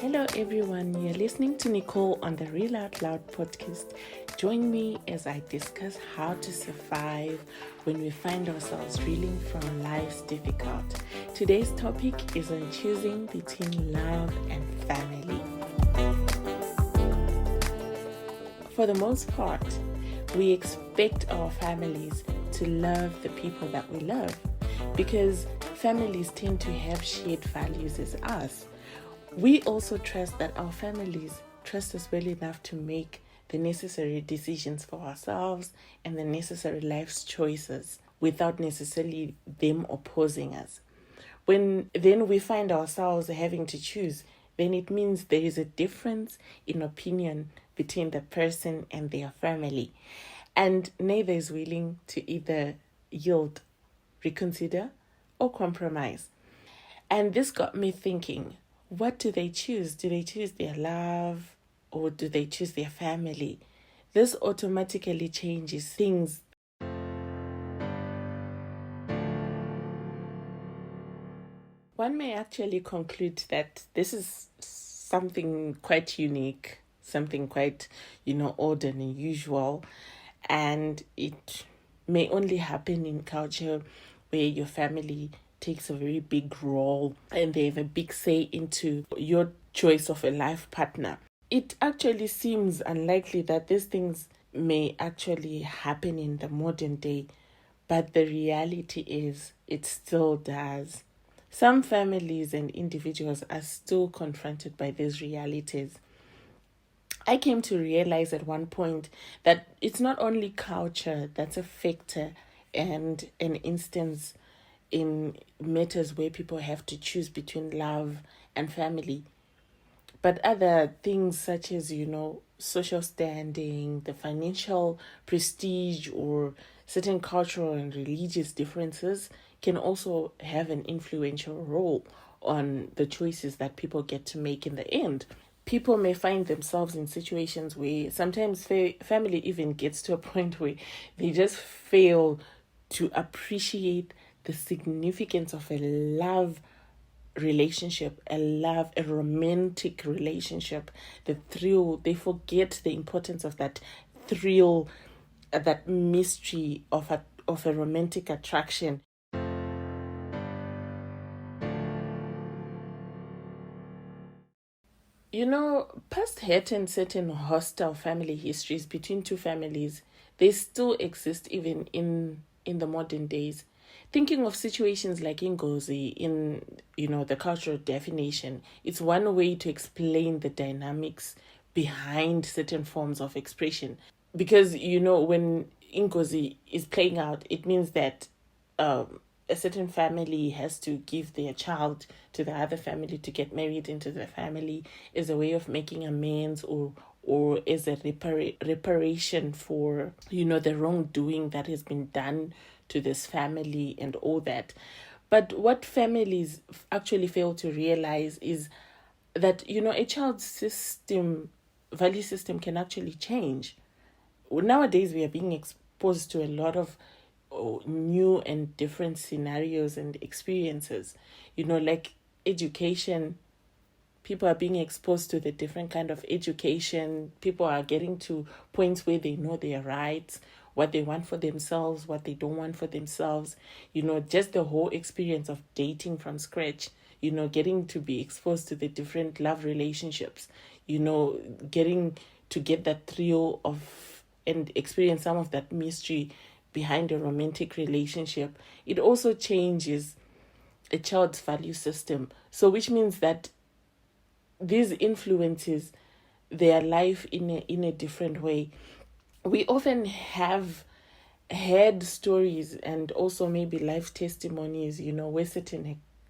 Hello, everyone. You're listening to Nicole on the Real Out Loud podcast. Join me as I discuss how to survive when we find ourselves reeling from life's difficult. Today's topic is on choosing between love and family. For the most part, we expect our families to love the people that we love because families tend to have shared values as us. We also trust that our families trust us well enough to make the necessary decisions for ourselves and the necessary life's choices without necessarily them opposing us. When then we find ourselves having to choose, then it means there is a difference in opinion between the person and their family. And neither is willing to either yield, reconsider, or compromise. And this got me thinking, what do they choose? Do they choose their love or do they choose their family? This automatically changes things. One may actually conclude that this is something quite unique, something quite, odd and unusual, and it may only happen in culture where your family takes a very big role and they have a big say into your choice of a life partner. It actually seems unlikely that these things may actually happen in the modern day, but the reality is it still does. Some families and individuals are still confronted by these realities. I came to realize at one point that it's not only culture that's a factor and an instance in matters where people have to choose between love and family, but other things such as, social standing, the financial prestige, or certain cultural and religious differences can also have an influential role on the choices that people get to make in the end. People may find themselves in situations where sometimes family even gets to a point where they just fail to appreciate the significance of a love relationship, a romantic relationship, the thrill. They forget the importance of that thrill, that mystery of a romantic attraction. Past hurt and certain hostile family histories between two families, they still exist even in the modern days. Thinking of situations like ingozi in, the cultural definition, it's one way to explain the dynamics behind certain forms of expression. Because, when ingozi is playing out, it means that a certain family has to give their child to the other family to get married into the family as a way of making amends or as a reparation for, the wrongdoing that has been done to this family and all that. But what families actually fail to realize is that, a child's value system can actually change. Nowadays, we are being exposed to a lot of new and different scenarios and experiences, like education. People are being exposed to the different kind of education. People are getting to points where they know their rights, what they want for themselves, what they don't want for themselves, just the whole experience of dating from scratch, getting to be exposed to the different love relationships, getting to get that thrill of and experience some of that mystery behind a romantic relationship. It also changes a child's value system. So which means that these influences their life in a different way. We often have heard stories and also maybe life testimonies, where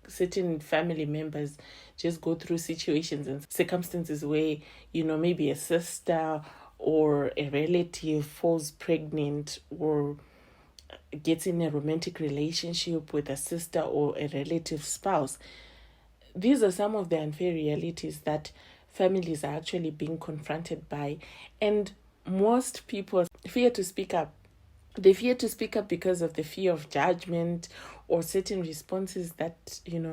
certain family members just go through situations and circumstances where, maybe a sister or a relative falls pregnant or gets in a romantic relationship with a sister or a relative spouse. These are some of the unfair realities that families are actually being confronted by, and most people fear to speak up. They fear to speak up because of the fear of judgment or certain responses that,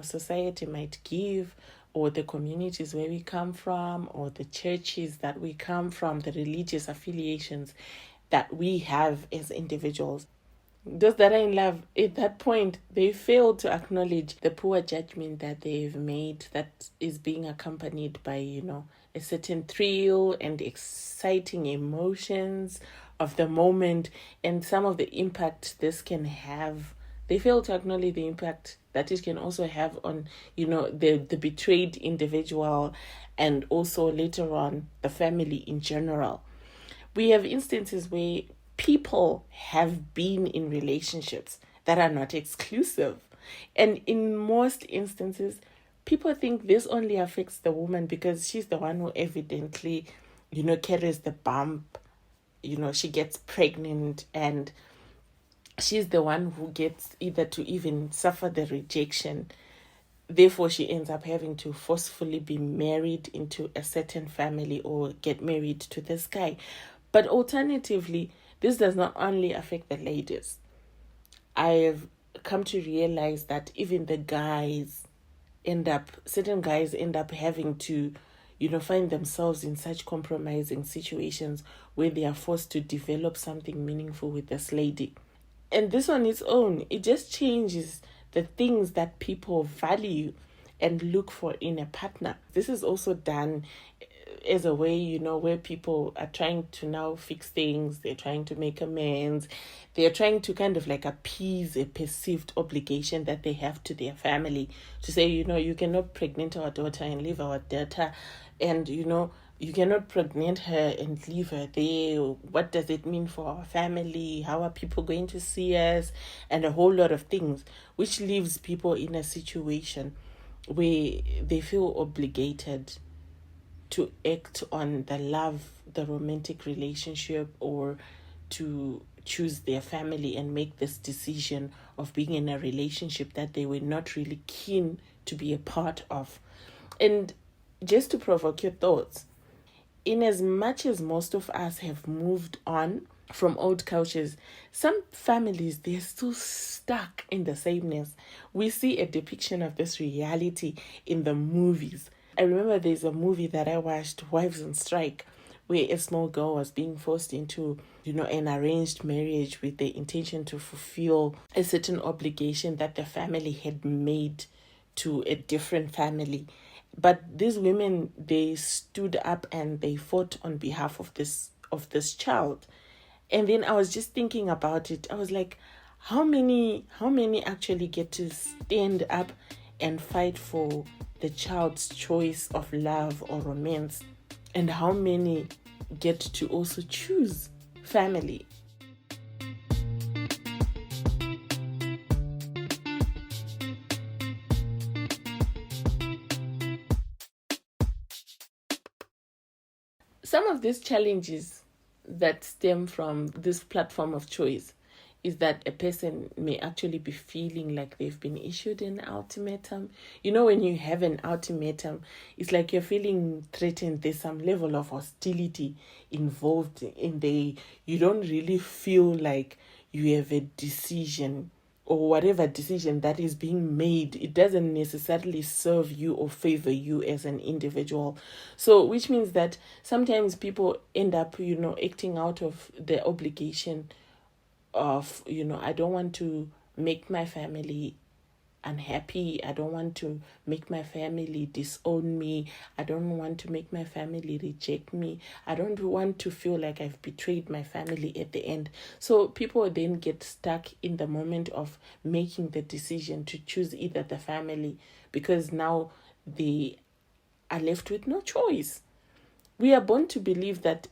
society might give or the communities where we come from, or the churches that we come from, the religious affiliations that we have as individuals. Those that are in love, at that point, they fail to acknowledge the poor judgment that they've made that is being accompanied by, a certain thrill and exciting emotions of the moment, and some of the impact this can have. They fail to acknowledge the impact that it can also have on, the betrayed individual, and also later on the family in general. We have instances where people have been in relationships that are not exclusive. And in most instances, people think this only affects the woman because she's the one who evidently, carries the bump. She gets pregnant, and she's the one who gets either to even suffer the rejection. Therefore, she ends up having to forcefully be married into a certain family or get married to this guy. But alternatively, this does not only affect the ladies. I have come to realize that even the guys certain guys end up having to, find themselves in such compromising situations where they are forced to develop something meaningful with this lady. And this on its own, it just changes the things that people value and look for in a partner. This is also done as a way, where people are trying to now fix things, they're trying to make amends, they're trying to kind of like appease a perceived obligation that they have to their family, to say, you cannot pregnant our daughter and leave our daughter, and, you cannot pregnant her and leave her there. What does it mean for our family? How are people going to see us? And a whole lot of things, which leaves people in a situation where they feel obligated to act on the love, the romantic relationship, or to choose their family and make this decision of being in a relationship that they were not really keen to be a part of. And just to provoke your thoughts, in as much as most of us have moved on from old cultures, some families, they're still stuck in the sameness. We see a depiction of this reality in the movies. I remember there's a movie that I watched, Wives on Strike, where a small girl was being forced into, an arranged marriage with the intention to fulfill a certain obligation that the family had made to a different family. But these women, they stood up and they fought on behalf of this child. And then I was just thinking about it. I was like, how many actually get to stand up and fight for the child's choice of love or romance? And how many get to also choose family? Some of these challenges that stem from this platform of choice is that a person may actually be feeling like they've been issued an ultimatum. When you have an ultimatum, it's like you're feeling threatened. There's some level of hostility involved in you don't really feel like you have a decision, or whatever decision that is being made, it doesn't necessarily serve you or favor you as an individual. So, which means that sometimes people end up, acting out of the obligation of, I don't want to make my family unhappy. I don't want to make my family disown me. I don't want to make my family reject me. I don't want to feel like I've betrayed my family at the end. So people then get stuck in the moment of making the decision to choose either the family, because now they are left with no choice. We are born to believe that,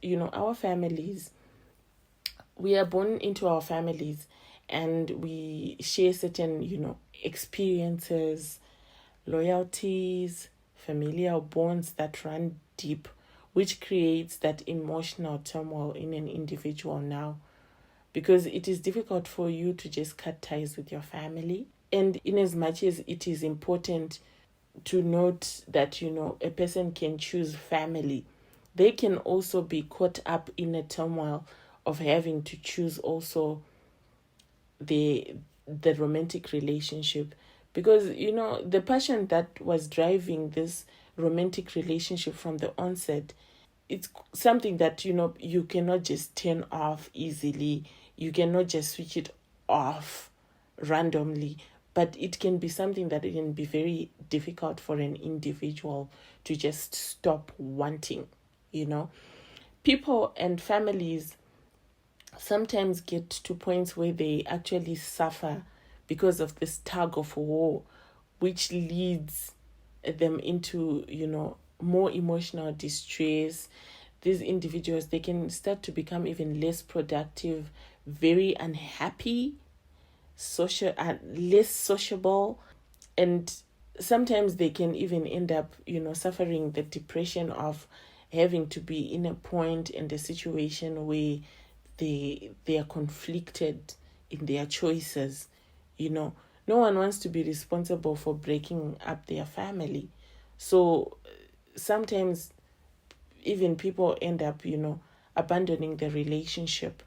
we are born into our families, and we share certain, experiences, loyalties, familial bonds that run deep, which creates that emotional turmoil in an individual now. Because it is difficult for you to just cut ties with your family. And in as much as it is important to note that, a person can choose family, they can also be caught up in a turmoil of having to choose also the romantic relationship, Because, the passion that was driving this romantic relationship from the onset, it's something that, you cannot just turn off easily. You cannot just switch it off randomly. But it can be something that it can be very difficult for an individual to just stop wanting, People and families sometimes get to points where they actually suffer because of this tug of war, which leads them into, more emotional distress. These individuals, they can start to become even less productive, very unhappy, less sociable, and sometimes they can even end up, suffering the depression of having to be in a point in the situation where they are conflicted in their choices. No one wants to be responsible for breaking up their family. So sometimes even people end up, abandoning the relationship.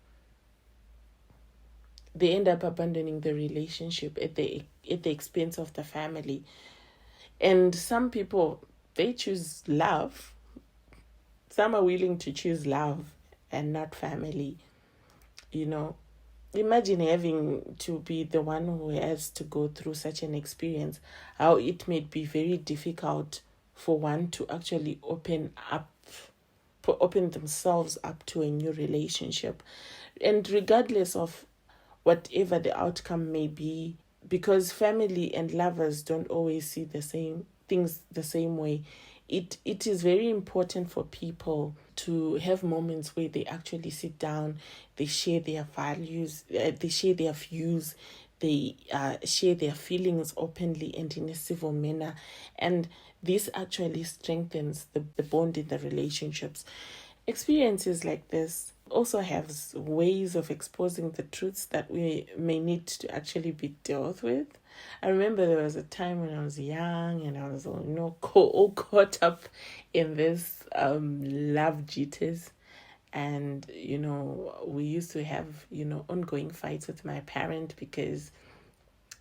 They end up abandoning the relationship at the expense of the family. And some people, they choose love. Some are willing to choose love and not family. Imagine having to be the one who has to go through such an experience, how it may be very difficult for one to actually open themselves up to a new relationship. And regardless of whatever the outcome may be, because family and lovers don't always see the same things the same way, it is very important for people to have moments where they actually sit down, they share their values, they share their views, they share their feelings openly and in a civil manner. And this actually strengthens the bond in the relationships. Experiences like this also have ways of exposing the truths that we may need to actually be dealt with. I remember there was a time when I was young and I was all caught up in this love jitters. And, we used to have, ongoing fights with my parent because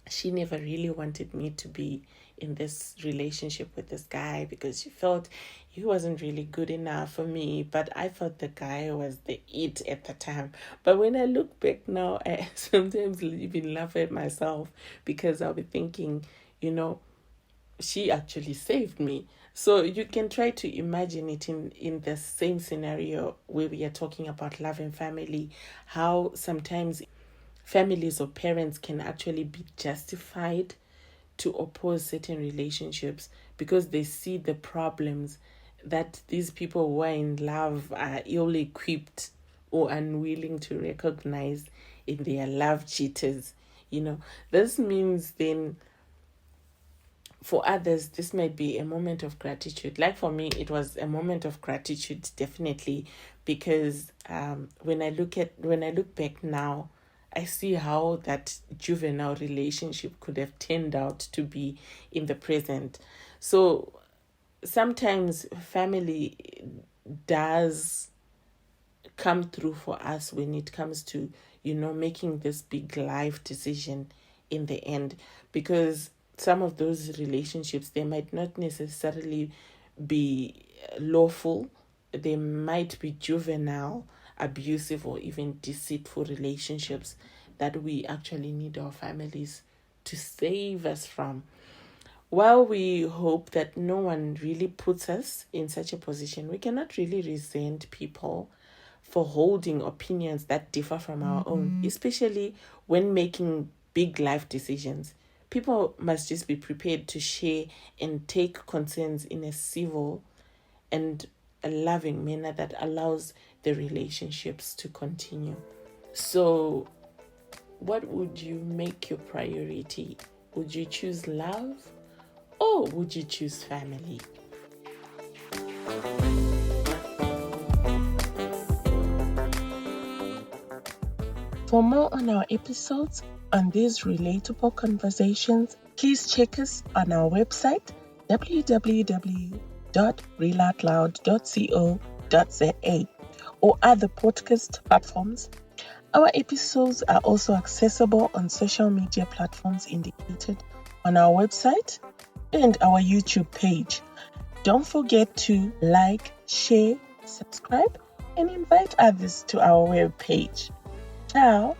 she never really wanted me to be in this relationship with this guy because she felt he wasn't really good enough for me. But I thought the guy was the it at the time. But when I look back now, I sometimes even laugh at myself because I'll be thinking, she actually saved me. So you can try to imagine it in the same scenario where we are talking about love and family, how sometimes families or parents can actually be justified to oppose certain relationships because they see the problems that these people who are in love are ill-equipped or unwilling to recognize in their love cheaters. This means then for others, this might be a moment of gratitude. Like for me, it was a moment of gratitude, definitely, because when I look back now, I see how that juvenile relationship could have turned out to be in the present. So sometimes family does come through for us when it comes to, making this big life decision in the end, because some of those relationships, they might not necessarily be lawful. They might be juvenile, abusive, or even deceitful relationships that we actually need our families to save us from. While we hope that no one really puts us in such a position, we cannot really resent people for holding opinions that differ from our own, especially when making big life decisions. People must just be prepared to share and take concerns in a civil and a loving manner that allows the relationships to continue. So, what would you make your priority? Would you choose love or would you choose family? For more on our episodes on these relatable conversations, please check us on our website www.realoutloud.co.za or other podcast platforms. Our episodes are also accessible on social media platforms indicated on our website and our YouTube page. Don't forget to like, share, subscribe, and invite others to our web page. Ciao.